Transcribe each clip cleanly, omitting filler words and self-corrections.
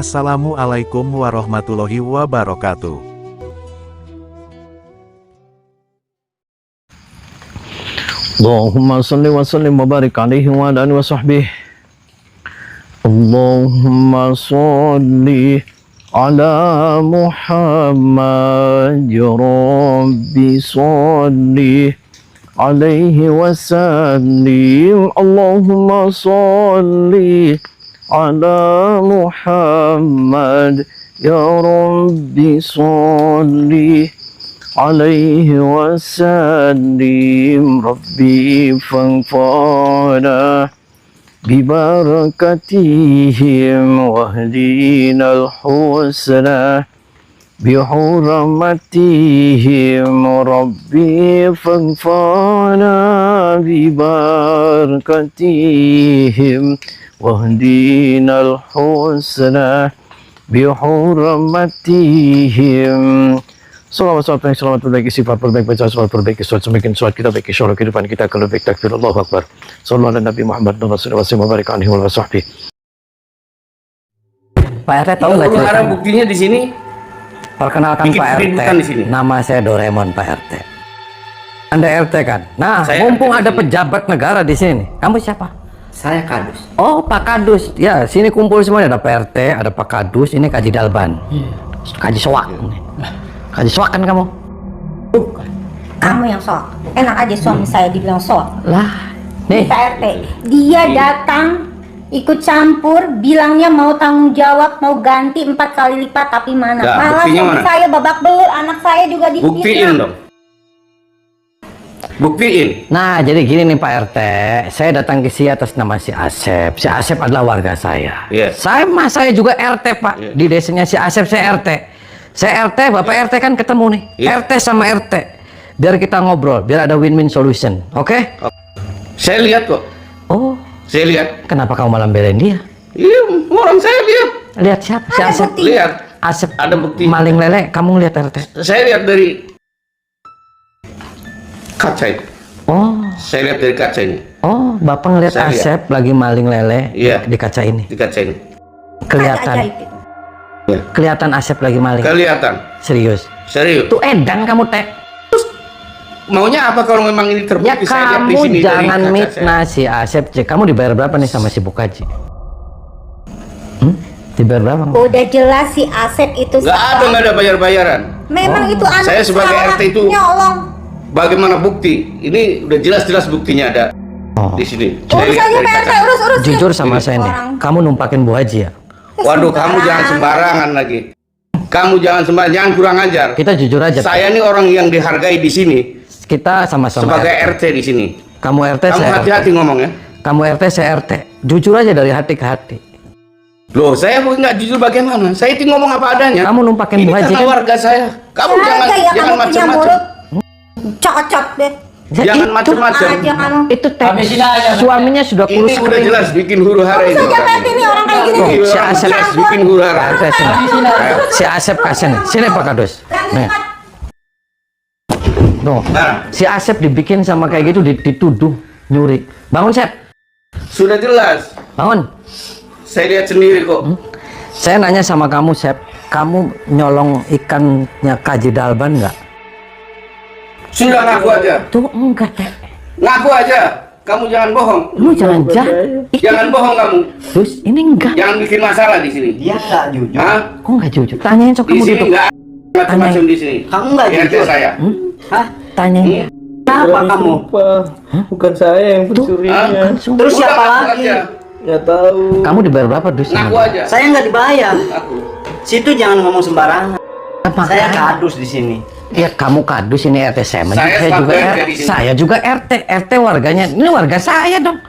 Assalamualaikum warahmatullahi wabarakatuh. Allahumma salli wa sallim wa barik alaihi wa ala alihi wa sahbihi. Allahumma salli ala Muhammad ya Rabbi salli alaihi wa sallim. Allahumma salli ala Muhammad ya Rabbi salli alaihi wasallim. Rabbi fanfa'na bibarakatihim wahdina al-husna bihurmatihim. Rabbi fanfa'na bibarakatihim wahdina al-husna bihurmatihim. Salawat yang selamat perbaiki sifat perbaik, baca salawat perbaiki suat semakin suat kita baiki syurga kehidupan kita kalau baik takbir Allahu Akbar. Sallallahu ala Nabi Muhammad wa sallallahu wa barik alaihi wa sahbihi. Pak RT tahu nggak cerita? Ada buktinya di sini. Perkenalkan Bikin Pak RT. keributan di sini. Nama saya Doraemon Pak RT. Anda RT kan? Nah, Saya mumpung RT ada di sini. pejabat negara di sini. Kamu siapa? Saya Kadus. Oh, Pak Kadus. Ya, sini kumpul semuanya. Ada Pak RT, ada Pak Kadus, ini Kaji Dalban. Kaji Soak. Kaji Soak kan kamu? Bukan. Kamu yang soak. Enak aja suami saya dibilang soak. Lah, nih. Pak RT, dia datang ikut campur, bilangnya mau tanggung jawab, mau ganti 4 kali lipat, tapi mana? Ya, Malah buktinya suami mana? saya babak belur, anak saya juga Buktiin difitnah. dong. Buktiin. Nah, jadi gini nih Pak RT, saya datang ke sini atas nama si Asep. Si Asep adalah warga saya. Iya. Saya juga RT Pak. Iya. Di desanya si Asep saya RT. Saya RT, Bapak RT kan ketemu nih. Iya. RT sama RT. Biar kita ngobrol, biar ada win-win solution. Oke? Saya lihat kok. Oh, Saya lihat. kenapa kamu malah belain dia? Iya, orang saya lihat. Lihat siapa? Si Ada Asep. bukti. Lihat. Asep Ada bukti. maling lele, kamu lihat RT. Saya lihat dari kaca ini. Oh, Saya lihat dari kaca ini. oh, Bapak ngeliat Saya lihat. Asep lagi maling lele Iya. di kaca ini. Di kaca ini. Kelihatan. Ajaib itu. Ya. Kelihatan Asep lagi maling. Kelihatan. Serius. Serius. Tuh edan kamu teh. Maunya apa kalau memang ini terbukti? Ya Saya lihat di kamu sini dari jangan kaca mitnah si Asep. Cek. Kamu dibayar berapa nih sama si Bukaji? Dibayar berapa? kamu? Udah jelas si Asep itu Nggak ada bayar-bayaran. Memang itu anak Saya sebagai salah, RT itu- nyolong. Bagaimana bukti? Ini udah jelas-jelas buktinya ada Oh. di sini. Urus aja Pak RT, urus. Jujur sama saya nih. Orang. Kamu numpakin Bu Haji ya? Waduh, kamu jangan sembarangan lagi. Kamu jangan sembarangan, jangan kurang ajar. Kita jujur aja. Saya ini orang yang dihargai di sini Kita sama-sama sebagai RT. RT di sini. Kamu RT, Kamu saya hati-hati RT. ngomong ya. Kamu RT, saya RT. Jujur aja dari hati ke hati. Loh, saya nggak jujur bagaimana? Saya itu ngomong apa adanya. Kamu numpakin Ini Bu Haji karena kan? warga saya. Kamu Saya jangan aja ya, jangan kamu punya macam-macam. mulut. Cocok deh. Ya, Jangan itu- macam-macam. Aja kamu. Itu teh suaminya sudah Ini kurus udah kering. jelas bikin huru-hara ini. Saja Pak RT ini orang kayak gini. Ini Si orang Asep jelas bikin huru-hara. RT sini. Si Asep kasih nih. Sini Pak Kadus. Nih. Tuh. Nah, Si Asep dibikin sama kayak gitu dituduh nyuri. Bangun Sep. sudah jelas. Bangun. Saya lihat sendiri kok. Saya nanya sama kamu Sep. Kamu nyolong ikannya Kaji Dalban nggak? Sudah ngaku aja. Tuh enggak teh. Ngaku aja. Kamu jangan bohong. Lu jangan Jangan bohong kamu. Terus ini enggak. Jangan bikin masalah di sini. Dia nggak jujur. Hah? Kok nggak jujur? Tanyain sok Di kamu sini duduk. nggak ada macam-macam di sini. Kamu nggak Di RT jujur. saya. Hah? Tanyain. Kenapa kamu? Bukan saya yang pencurinya. Langsung. Terus Udah, siapa ngaku lagi? aja. Ya tahu. Kamu dibayar berapa dus? Ngaku aja. Saya nggak dibayar. Ngaku. Situ jangan ngomong sembarangan. Apa? Saya Kadus di sini. Ya kamu Kadus ini RT saya. Saya selaku juga RT di sini. saya juga RT. RT warganya. Ini warga saya dong.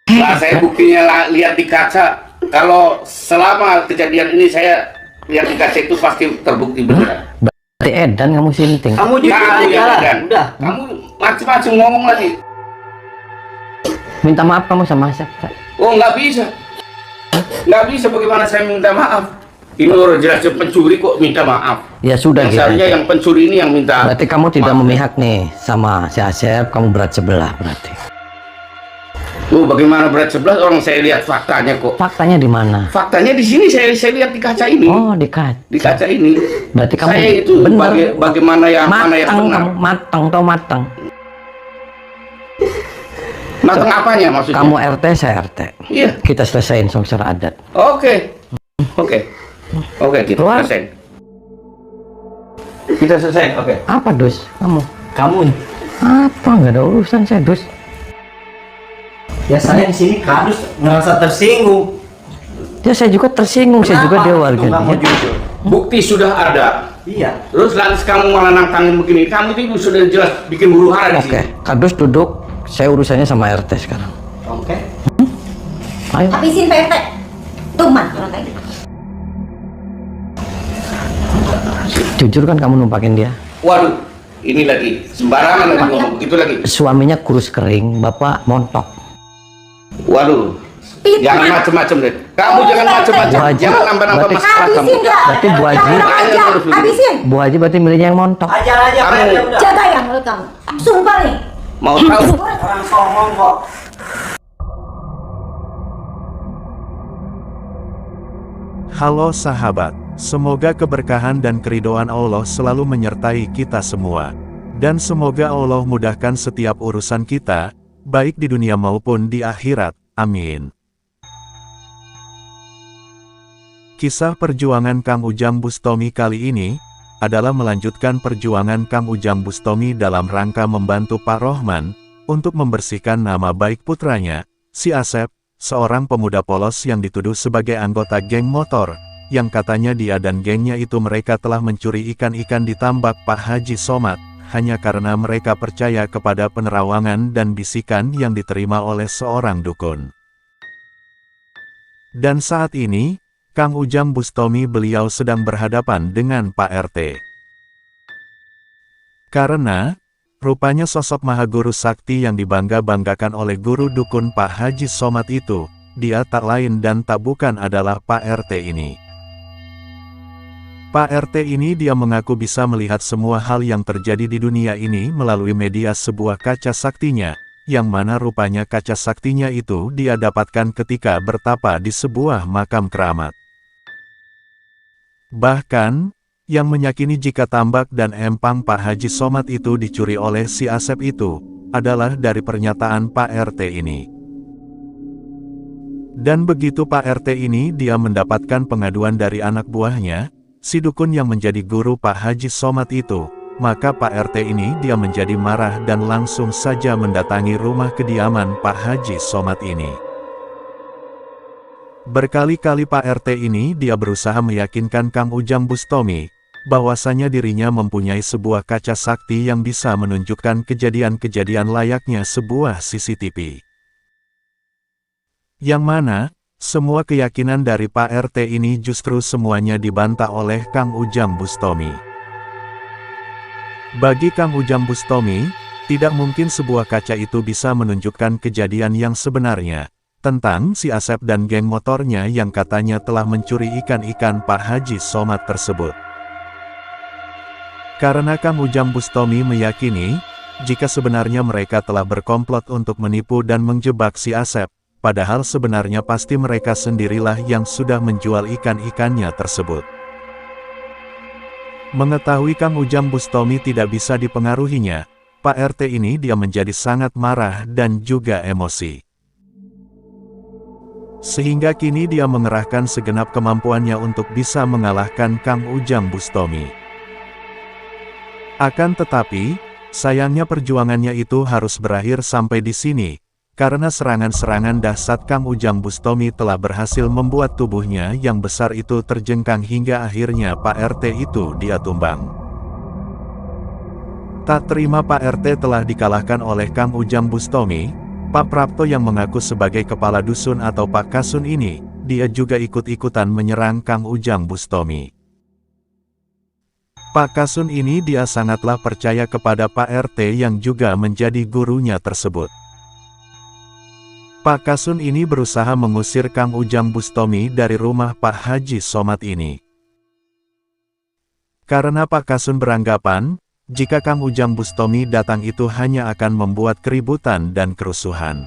Nah, saya buktinya lihat di kaca. Kalau selama kejadian ini saya lihat di kaca itu pasti terbukti benar. Berarti edan kamu sini ting. Kamu jujur Kamu aja yang lah. edan. Udah. Kamu macam-macam ngomong lagi. Minta maaf kamu sama Asep. Oh, nggak bisa. Nggak bisa bagaimana saya minta maaf. Ini orang jelas pencuri kok minta maaf. Ya sudah Yang gitu. seharusnya aja. yang pencuri ini yang minta. Berarti kamu tidak maaf. memihak nih sama si Asep. Kamu berat sebelah berarti. Tuh bagaimana berat 11 orang saya lihat faktanya kok. Faktanya di mana? Faktanya di sini saya lihat di kaca ini. Oh, di kaca. Di kaca ini. Berarti kamu Saya itu benar. bagaimana yang mana yang Matang, benar? kamu matang atau matang? Matang apanya maksudnya? Kamu RT, saya RT. Iya. Kita selesaiin secara adat. Oke. Oke, kita Keluar. selesai. Kita selesai. Oke. Apa Dus? Kamu? Kamu nih. Apa? Nggak ada urusan saya Dus. Ya saya di sini kardus ngerasa tersinggung. Ya saya juga tersinggung, saya juga dia warga Tuh, kamu dia. jujur. Bukti sudah ada. Iya. Terus lantas kamu malah nantangin begini. Kamu itu sudah jelas bikin huru hara di Oke, sini. kardus duduk. Saya urusannya sama RT sekarang. Oke. Ayo. Habisin Pak RT. Tuh man, orang tadi. Jujur kan kamu numpakin dia? Waduh, ini lagi sembarangan lagi ngomong begitu lagi. Suaminya kurus kering, bapak montok. Waduh, jangan macem-macem deh. Kamu jangan macem-macem. Bu Haji, Jangan nambah-nambah berarti- masalah kamu. Habisin ya. Berarti Bu Haji- Aja, habisin. Bu Haji berarti milihnya yang montok. Ajar aja Pak Kamu- RT udah. Jaga ya mulut kamu. Sumpah nih. Mau tahu? Orang songong kok. Halo sahabat, semoga keberkahan dan keridhaan Allah selalu menyertai kita semua. Dan semoga Allah mudahkan setiap urusan kita, baik di dunia maupun di akhirat. Amin. Kisah perjuangan Kang Ujang Bustomi kali ini adalah melanjutkan perjuangan Kang Ujang Bustomi dalam rangka membantu Pak Rohman untuk membersihkan nama baik putranya, si Asep, seorang pemuda polos yang dituduh sebagai anggota geng motor, yang katanya dia dan gengnya itu mereka telah mencuri ikan-ikan di tambak Pak Haji Somad, hanya karena mereka percaya kepada penerawangan dan bisikan yang diterima oleh seorang dukun. Dan saat ini, Kang Ujang Bustomi beliau sedang berhadapan dengan Pak RT. Karena, rupanya sosok Mahaguru Sakti yang dibangga-banggakan oleh guru dukun Pak Haji Somad itu, dia tak lain dan tak bukan adalah Pak RT ini. Pak RT ini dia mengaku bisa melihat semua hal yang terjadi di dunia ini melalui media sebuah kaca saktinya, yang mana rupanya kaca saktinya itu dia dapatkan ketika bertapa di sebuah makam keramat. Bahkan, yang meyakini jika tambak dan empang Pak Haji Somad itu dicuri oleh si Asep itu, adalah dari pernyataan Pak RT ini. Dan begitu Pak RT ini dia mendapatkan pengaduan dari anak buahnya, si dukun yang menjadi guru Pak Haji Somad itu, maka Pak RT ini dia menjadi marah dan langsung saja mendatangi rumah kediaman Pak Haji Somad ini. Berkali-kali Pak RT ini dia berusaha meyakinkan Kang Ujang Bustomi, bahwasanya dirinya mempunyai sebuah kaca sakti yang bisa menunjukkan kejadian-kejadian layaknya sebuah CCTV. Yang mana, semua keyakinan dari Pak RT ini justru semuanya dibantah oleh Kang Ujang Bustomi. Bagi Kang Ujang Bustomi, tidak mungkin sebuah kaca itu bisa menunjukkan kejadian yang sebenarnya, tentang si Asep dan geng motornya yang katanya telah mencuri ikan-ikan Pak Haji Somad tersebut. Karena Kang Ujang Bustomi meyakini, jika sebenarnya mereka telah berkomplot untuk menipu dan menjebak si Asep, padahal sebenarnya pasti mereka sendirilah yang sudah menjual ikan-ikannya tersebut. Mengetahui Kang Ujang Bustomi tidak bisa dipengaruhinya, Pak RT ini dia menjadi sangat marah dan juga emosi. Sehingga kini dia mengerahkan segenap kemampuannya untuk bisa mengalahkan Kang Ujang Bustomi. Akan tetapi, sayangnya perjuangannya itu harus berakhir sampai di sini, karena serangan-serangan dahsyat Kang Ujang Bustomi telah berhasil membuat tubuhnya yang besar itu terjengkang hingga akhirnya Pak RT itu dia tumbang. Tak terima Pak RT telah dikalahkan oleh Kang Ujang Bustomi, Pak Prapto yang mengaku sebagai kepala dusun atau Pak Kasun ini, dia juga ikut-ikutan menyerang Kang Ujang Bustomi. Pak Kasun ini dia sangatlah percaya kepada Pak RT yang juga menjadi gurunya tersebut. Pak Kasun ini berusaha mengusir Kang Ujang Bustomi dari rumah Pak Haji Somad ini. Karena Pak Kasun beranggapan, jika Kang Ujang Bustomi datang itu hanya akan membuat keributan dan kerusuhan.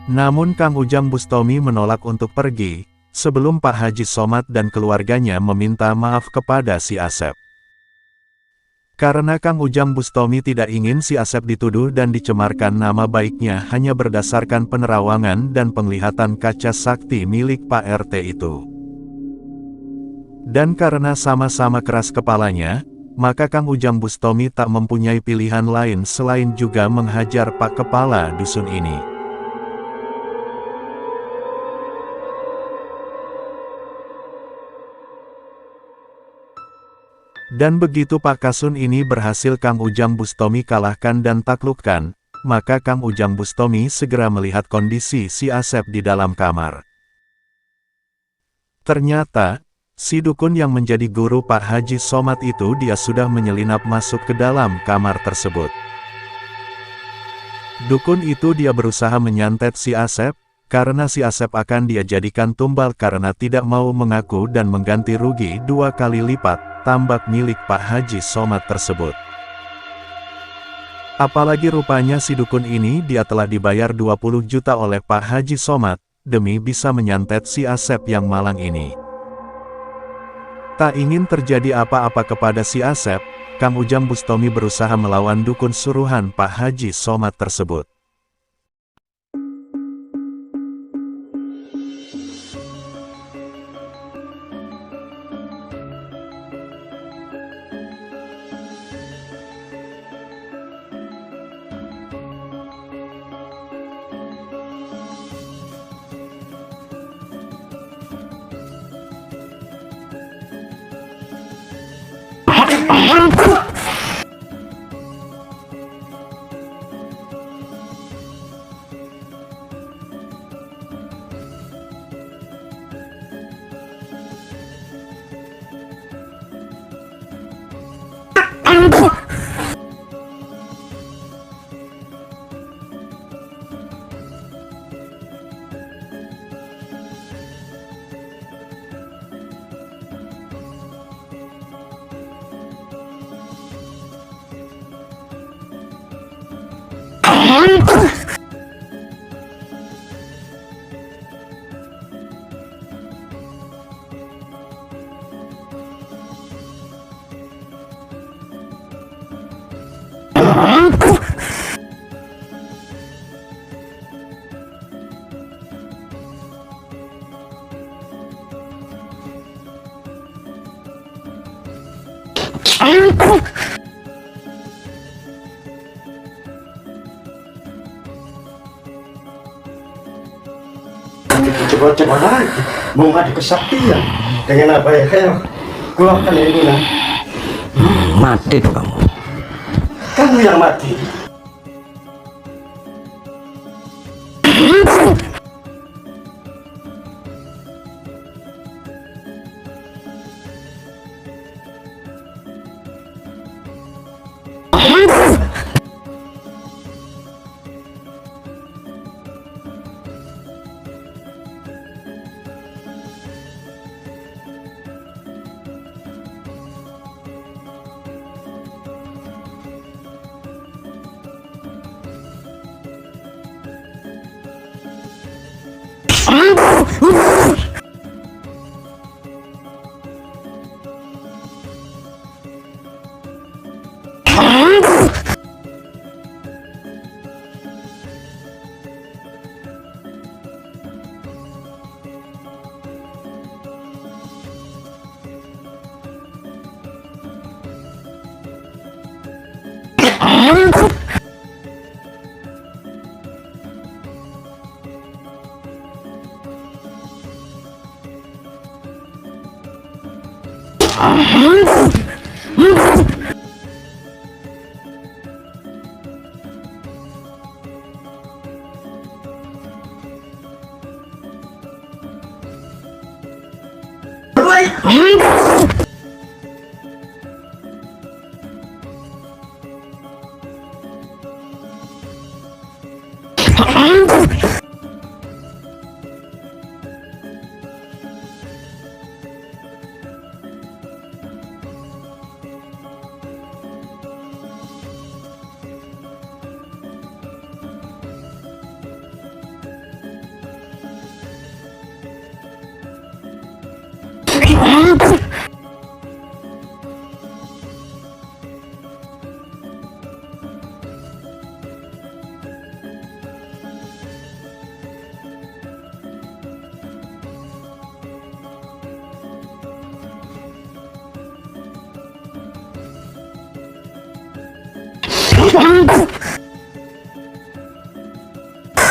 Namun Kang Ujang Bustomi menolak untuk pergi, sebelum Pak Haji Somad dan keluarganya meminta maaf kepada si Asep. Karena Kang Ujang Bustomi tidak ingin si Asep dituduh dan dicemarkan nama baiknya hanya berdasarkan penerawangan dan penglihatan kaca sakti milik Pak RT itu. Dan karena sama-sama keras kepalanya, maka Kang Ujang Bustomi tak mempunyai pilihan lain selain juga menghajar Pak Kepala Dusun ini. Dan begitu Pak Kasun ini berhasil Kang Ujang Bustomi kalahkan dan taklukkan, maka Kang Ujang Bustomi segera melihat kondisi si Asep di dalam kamar. Ternyata, si dukun yang menjadi guru Pak Haji Somad itu dia sudah menyelinap masuk ke dalam kamar tersebut. Dukun itu dia berusaha menyantet si Asep, karena si Asep akan dia jadikan tumbal karena tidak mau mengaku dan mengganti rugi 2 kali lipat tambak milik Pak Haji Somad tersebut. Apalagi rupanya si dukun ini dia telah dibayar 20 juta oleh Pak Haji Somad, demi bisa menyantet si Asep yang malang ini. Tak ingin terjadi apa-apa kepada si Asep, Kang Ujang Bustomi berusaha melawan dukun suruhan Pak Haji Somad tersebut. Coba-coba lagi, mau ngadu kesaktian dengan apa ya? Kayak keluarkan ini lah. Mati tuh kamu. Kamu yang mati.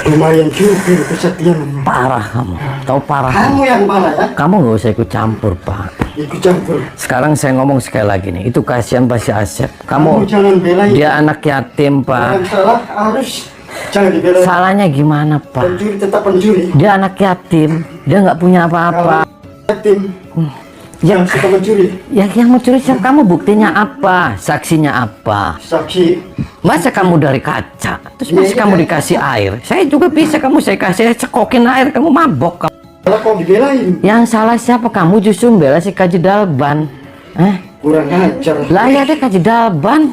Lumayan juga kesetiaan. Parah kamu. Tahu parah. Kamu yang mana ya? Kamu nggak usah ikut campur, Pak. Ikut campur. Sekarang saya ngomong sekali lagi nih. Itu kasihan Pak si Asep. Kamu jangan belain. Dia anak yatim, Pak. Yang salah harus jangan dibelain. Salahnya gimana, Pak? Pencuri tetap pencuri. Dia anak yatim. Dia nggak punya apa-apa. Yatim Yang yang suka mencuri. yang mencuri siapa? Kamu buktinya apa? Saksinya apa? Saksi. Masa kamu dari kaca? Terus masih kamu dikasih air? Saya juga bisa, saya kasih cekokin air, kamu mabok. Kalau kau dibelain, Yang salah siapa? Kamu justru bela si Kaji Dalban. kurang ajar. Lah ya deh Kaji Dalban.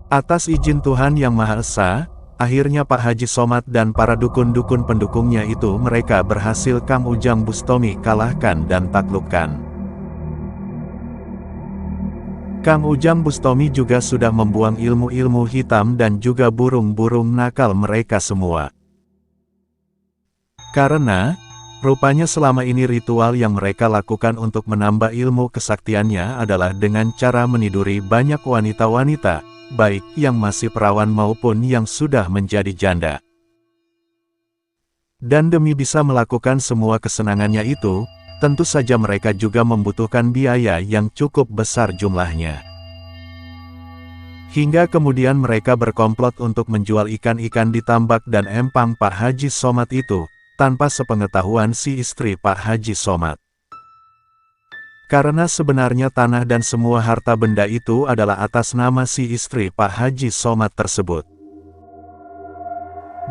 Atas izin Tuhan Yang Maha Esa, akhirnya Pak Haji Somad dan para dukun-dukun pendukungnya itu mereka berhasil Kang Ujang Bustomi kalahkan dan taklukkan. Kang Ujang Bustomi juga sudah membuang ilmu-ilmu hitam dan juga burung-burung nakal mereka semua. Karena, rupanya selama ini ritual yang mereka lakukan untuk menambah ilmu kesaktiannya adalah dengan cara meniduri banyak wanita-wanita, baik yang masih perawan maupun yang sudah menjadi janda. Dan demi bisa melakukan semua kesenangannya itu, tentu saja mereka juga membutuhkan biaya yang cukup besar jumlahnya. Hingga kemudian mereka berkomplot untuk menjual ikan-ikan di tambak dan empang Pak Haji Somad itu, tanpa sepengetahuan si istri Pak Haji Somad. Karena sebenarnya tanah dan semua harta benda itu adalah atas nama si istri Pak Haji Somad tersebut.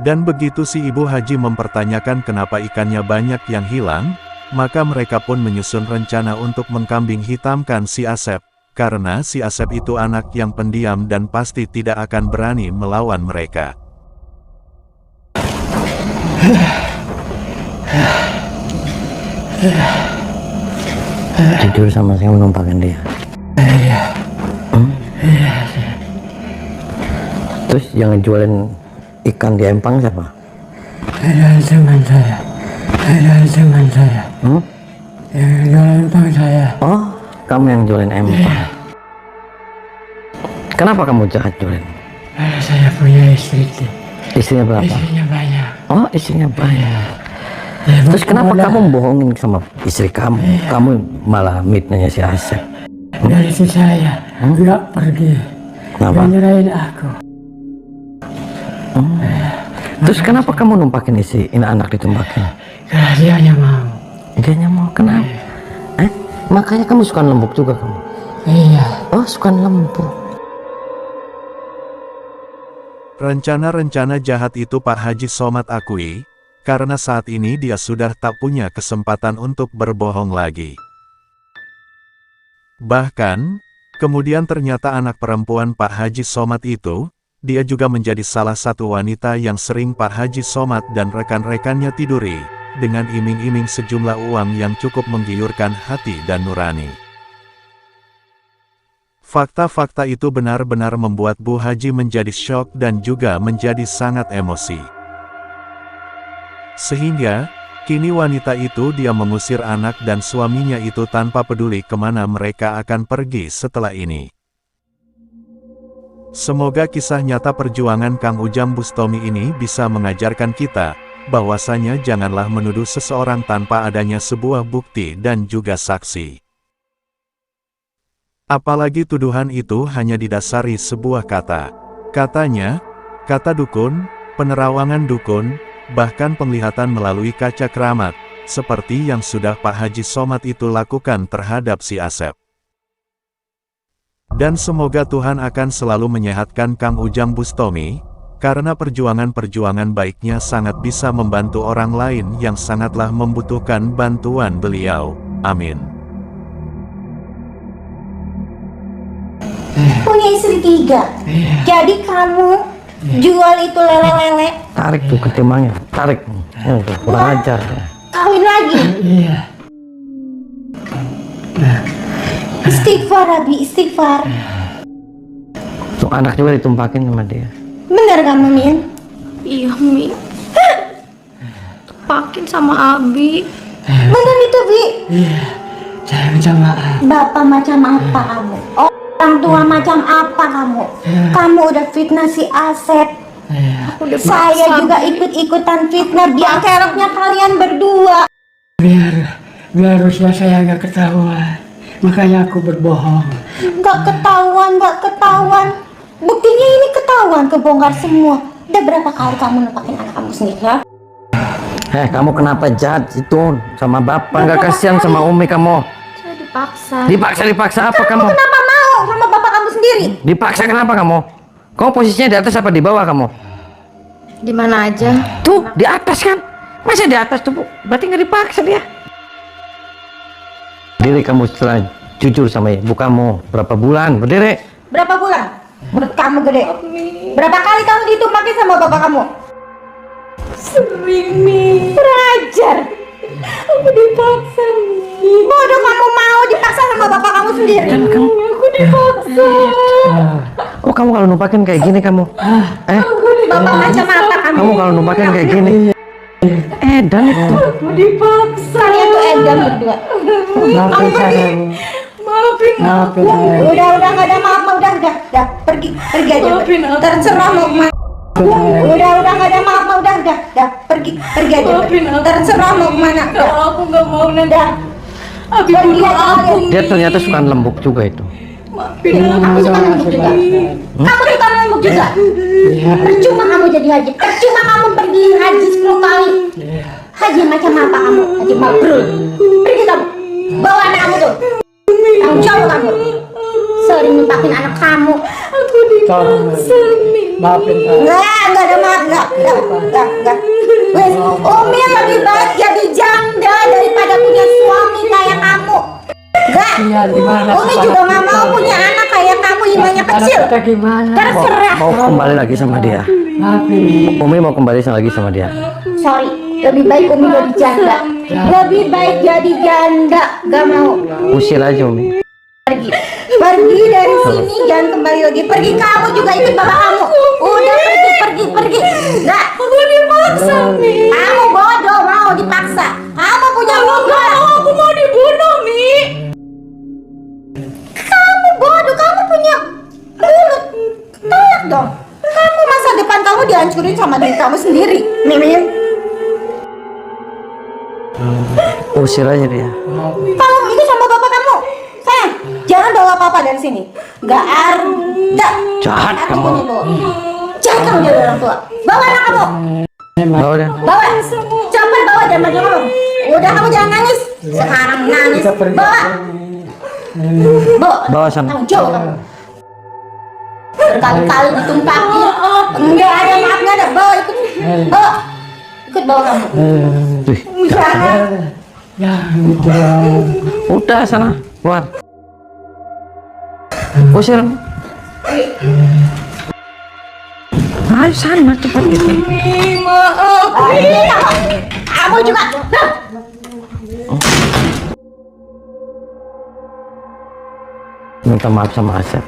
Dan begitu si Ibu Haji mempertanyakan kenapa ikannya banyak yang hilang, maka mereka pun menyusun rencana untuk mengkambing hitamkan si Asep, karena si Asep itu anak yang pendiam dan pasti tidak akan berani melawan mereka. Tidur sama saya menumpangkan dia. Terus yang jualin ikan di empang siapa? Ada teman saya. Yang jualan empang saya. Oh, kamu yang jualin empang. Kenapa kamu jahat jualin? Saya punya istri. Istrinya berapa? Istrinya banyak. Oh, istrinya banyak. Terus kenapa kamu bohongin sama istri kamu? Kamu malah mitnanya si Asep. Dari itu saya nggak pergi. Kenapa? Nggak nyerahin aku. Terus kenapa kamu numpakin isi ini anak ditumpakin? Karena dia hanya mau. Dia mau kenapa? Makanya kamu suka lembuk juga kamu. Iya. Oh, suka lembuk. Rencana-rencana jahat itu Pak Haji Somad akui, karena saat ini dia sudah tak punya kesempatan untuk berbohong lagi. Bahkan, kemudian ternyata anak perempuan Pak Haji Somad itu, dia juga menjadi salah satu wanita yang sering Pak Haji Somad dan rekan-rekannya tiduri, dengan iming-iming sejumlah uang yang cukup menggiurkan hati dan nurani. Fakta-fakta itu benar-benar membuat Bu Haji menjadi syok dan juga menjadi sangat emosi. Sehingga, kini wanita itu dia mengusir anak dan suaminya itu tanpa peduli kemana mereka akan pergi setelah ini. Semoga kisah nyata perjuangan Kang Ujang Bustomi ini bisa mengajarkan kita, bahwasanya janganlah menuduh seseorang tanpa adanya sebuah bukti dan juga saksi. Apalagi tuduhan itu hanya didasari sebuah kata. Katanya, kata dukun, penerawangan dukun, bahkan penglihatan melalui kaca keramat, seperti yang sudah Pak Haji Somad itu lakukan terhadap si Asep. Dan semoga Tuhan akan selalu menyehatkan Kang Ujang Bustomi, karena perjuangan-perjuangan baiknya sangat bisa membantu orang lain yang sangatlah membutuhkan bantuan beliau. Amin. Punya istri 3. Jadi kamu jual itu lele-lele, Tarik tuh ketimangnya, tarik. Kurang ajar. kawin lagi. Iya. Istighfar Abi, istighfar. Tuh anak juga ditumpakin sama dia. Bener kamu Min? Iya Mi, pakin sama Abi. Bener itu Bi? Iya. Saya minta maaf. Bapak macam apa kamu? Orang tua macam apa kamu? Kamu udah fitnah si Asep. Iya. Saya juga ikut-ikutan fitnah biar keroknya kalian berdua. Biar usia saya nggak ketahuan. Makanya aku berbohong. Nggak ketahuan. Buktinya ini ketahuan, kebongkar semua. Udah berapa kali kamu nempatin anak kamu sendiri? Ya? Kamu kenapa jahat itu sama bapak? Nggak kasihan sama Umi kamu? Saya dipaksa. Dipaksa apa kamu? Kenapa mau sama bapak kamu sendiri? Dipaksa kenapa kamu? Kamu posisinya di atas apa di bawah kamu? Di mana aja? Tuh, di atas kan? Masa di atas tuh, Bu? Berarti nggak dipaksa dia. Berdiri kamu setelah jujur sama ibu kamu. Berapa bulan? Berdiri. Berapa bulan? Menurut kamu gede? Berapa kali kamu ditumpakin sama bapak kamu? Sering Mi. Belajar. Aku dipaksa Mi. Bodoh, kamu mau dipaksa sama bapak kamu sendiri? Aku dipaksa. Oh, kamu kalau numpakin kayak gini kamu? Bapak macam apa kamu? Kamu kalau numpakin kayak gini? Dan itu. Aku dipaksa. Kalian tuh edan berdua. Maafin saya. Maafin Maafin saya. Udah nggak ada maaf, udah pergi aja. Maafin aku. Terserah mau kemana. Udah nggak ada maaf, udah pergi aja. Maafin aku. Terserah mau kemana. Aku nggak mau nanti. Pergi aja kalian. Dia ternyata suka lembuk juga itu. Kamu suka nembuk juga. Kamu suka nembuk juga. Percuma kamu jadi haji. Percuma kamu pergi haji 10 kali. Haji macam apa kamu? Haji mabrur. Pergi kamu. Bawa anak kamu tuh. Tanggung jawab kamu. Sering nimpakin anak kamu. Aku dipaksa, Mi. Maafin saya. Enggak ada maaf, enggak. Wes, Umi lebih baik jadi janda daripada punya suami kayak kamu. Enggak. Iya, gimana? Umi juga nggak mau punya anak kayak kamu, imannya kecil. Anak kita gimana? Terserah. Mau kembali lagi sama dia. Maafin. Umi mau kembali lagi sama dia. Sorry, lebih baik Umi jadi janda. Lebih baik jadi janda, gak mau. Usir aja Umi. Pergi dari sini, jangan kembali lagi. Pergi kamu juga ikut bapak kamu. Udah pergi. Nggak. Aku dipaksa, Mi. Kamu bodoh mau dipaksa. Kamu punya mulut. Aku mau dibunuh, Mi. Kamu bodoh, kamu punya mulut. Tolak dong. Kamu masa depan kamu dihancurin sama diri kamu sendiri. Mimin. Usir aja dia. Kamu itu sama bapak kamu. Sayang, jangan bawa papa dari sini. Gak ada. Jahat Aku kamu. punya bawa. Jangan kamu jadi orang tua. Bawa anak kamu. Bawa dia. Bawa. Cepat bawa, jangan banyak ngomong. Udah kamu jangan nangis. Sekarang nangis. Bawa. Bawa sana. Tanggung jawab kamu. Berkali-kali ditumpakin. Enggak ada maafnya ada. Bawa ikut. Bawa. Ikut bawa kamu. Wih, Jangan. Ya, udah. udah sana, keluar. Usir. Ayo sana cepat gitu. Kamu juga. Minta maaf sama Asep.